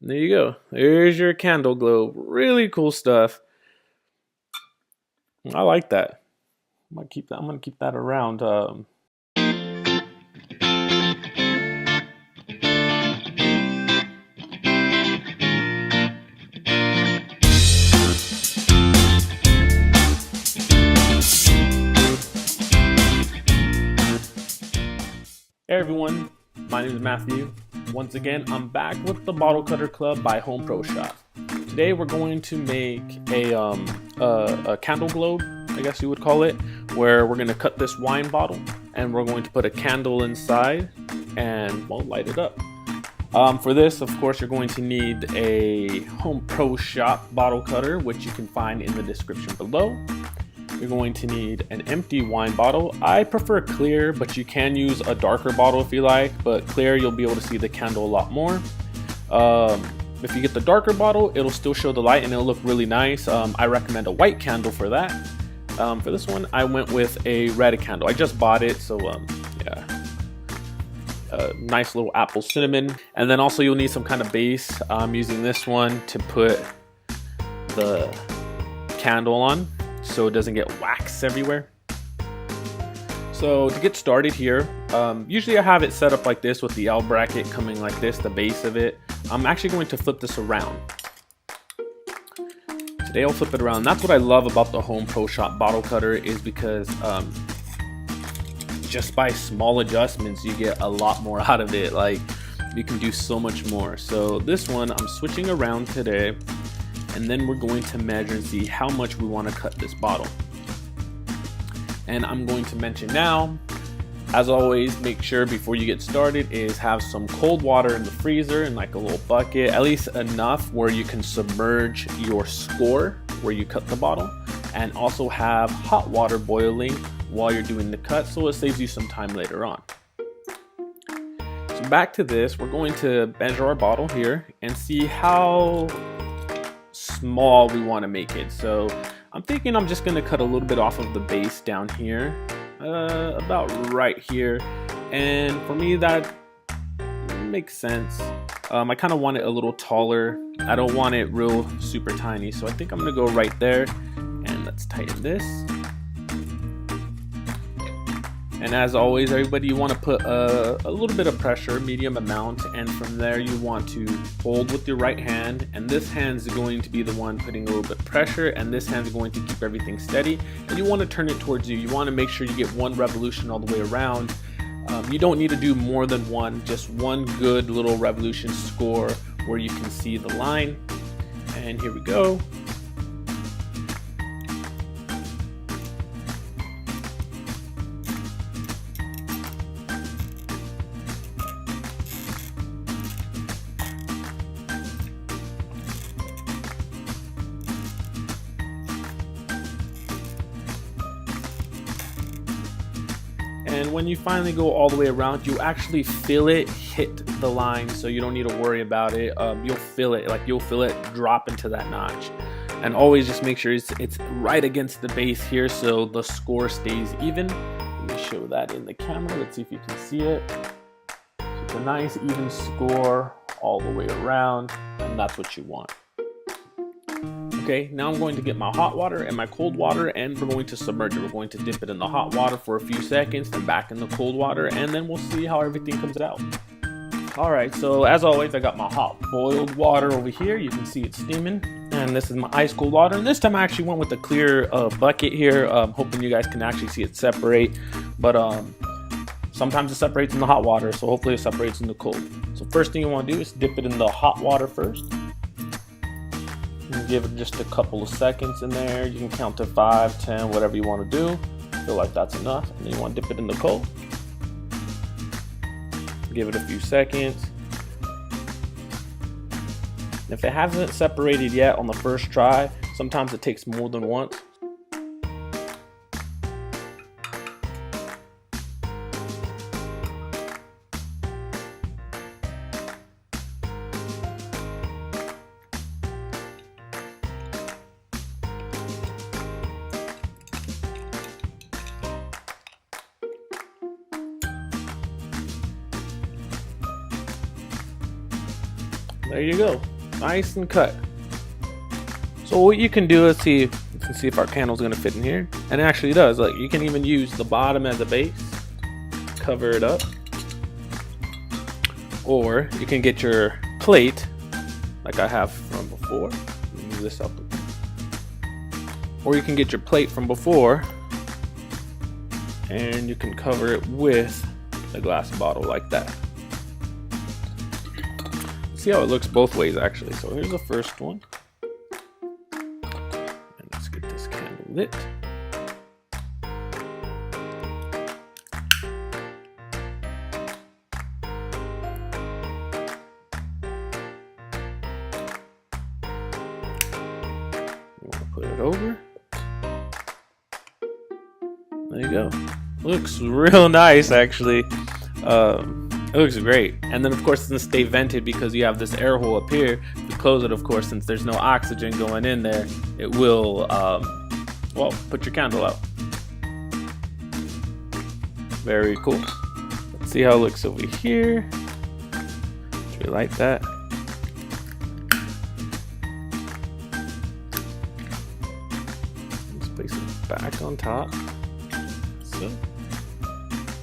And there you go. There's your candle globe. Really cool stuff. I like that. I'm gonna keep that. I'm gonna keep that around. Hey everyone, my name is Matthew. Once again, I'm back with the Bottle Cutter Club by Home Pro Shop. Today we're going to make a candle globe, I guess you would call it, where we're going to cut this wine bottle and we're going to put a candle inside and, well, light it up. For this, of course, you're going to need a Home Pro Shop bottle cutter, which you can find in the description below. You're going to need an empty wine bottle. I prefer clear, but you can use a darker bottle if you like, but clear, you'll be able to see the candle a lot more. If you get the darker bottle, it'll still show the light and it'll look really nice. I recommend a white candle for that. For this one, I went with a red candle. I just bought it, so yeah. A nice little apple cinnamon. And then also you'll need some kind of base. I'm using this one to put the candle on, so it doesn't get wax everywhere. So to get started here, usually I have it set up like this with the L bracket coming like this, the base of it. I'm actually going to flip this around. Today I'll flip it around. That's what I love about the Home Pro Shop bottle cutter, is because just by small adjustments you get a lot more out of it. Like, you can do so much more. So this one I'm switching around today, and then we're going to measure and see how much we want to cut this bottle. And I'm going to mention now, as always, make sure before you get started is have some cold water in the freezer in like a little bucket, at least enough where you can submerge your score where you cut the bottle, and also have hot water boiling while you're doing the cut, so it saves you some time later on. So back to this, we're going to measure our bottle here and see how small we want to make it. So I'm thinking I'm just going to cut a little bit off of the base down here, about right here, and for me that makes sense. I kind of want it a little taller. I don't want it real super tiny, so I think I'm gonna go right there, and let's tighten this. And as always, everybody, you want to put a little bit of pressure, medium amount, and from there you want to hold with your right hand, and this hand is going to be the one putting a little bit of pressure, and this hand is going to keep everything steady, and you want to turn it towards you. You want to make sure you get one revolution all the way around. You don't need to do more than one, just one good little revolution score where you can see the line. And here we go. And when you finally go all the way around, you actually feel it hit the line, so you don't need to worry about it. You'll feel it, you'll feel it drop into that notch. And always just make sure it's right against the base here, so the score stays even. Let me show that in the camera. Let's see if you can see it. So it's a nice even score all the way around, and that's what you want. Okay, now I'm going to get my hot water and my cold water, and we're going to submerge it. We're going to dip it in the hot water for a few seconds, then back in the cold water, and then we'll see how everything comes out. Alright, so as always, I got my hot boiled water over here. You can see it steaming. And this is my ice cold water. And this time I actually went with a clear bucket here, hoping you guys can actually see it separate. But sometimes it separates in the hot water, so hopefully it separates in the cold. So first thing you want to do is dip it in the hot water first. And give it just a couple of seconds in there. You can count to 5, 10, whatever you want to do. Feel like that's enough. And then you want to dip it in the cold. Give it a few seconds. If it hasn't separated yet on the first try, sometimes it takes more than once. There you go. Nice and cut. So what you can do is see if our candle's gonna fit in here. And it actually does. Like, you can even use the bottom as a base. Cover it up. Or you can get your plate, like I have from before. Move this up. Or you can get your plate from before, and you can cover it with the glass bottle like that. See how it looks both ways actually. So here's the first one. And let's get this candle lit. You want to put it over. There you go. Looks real nice actually. It looks great. And then of course it's gonna stay vented because you have this air hole up here. If you close it, of course, since there's no oxygen going in there, it will well, put your candle out. Very cool. Let's see how it looks over here. Should we light that? Let's place it back on top. So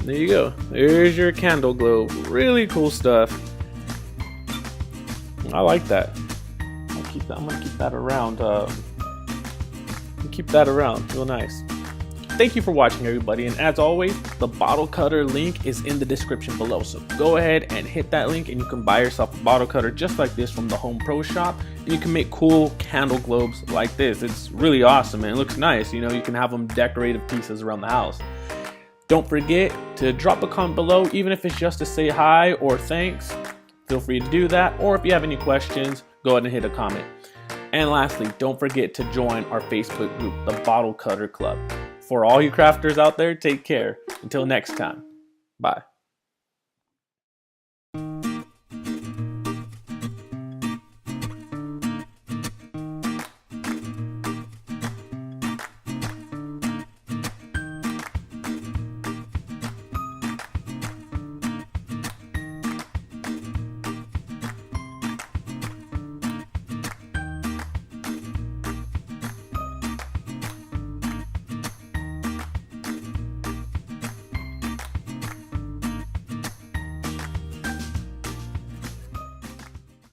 there you go. There's your candle globe. Really cool stuff. I like that. I'm gonna keep that around. Keep that around. Real nice. Thank you for watching, everybody. And as always, the bottle cutter link is in the description below. So go ahead and hit that link, and you can buy yourself a bottle cutter just like this from the Home Pro shop. And you can make cool candle globes like this. It's really awesome, and it looks nice. You know, you can have them decorative pieces around the house. Don't forget to drop a comment below, even if it's just to say hi or thanks. Feel free to do that. Or if you have any questions, go ahead and hit a comment. And lastly, don't forget to join our Facebook group, the Bottle Cutter Club. For all you crafters out there, take care. Until next time, bye.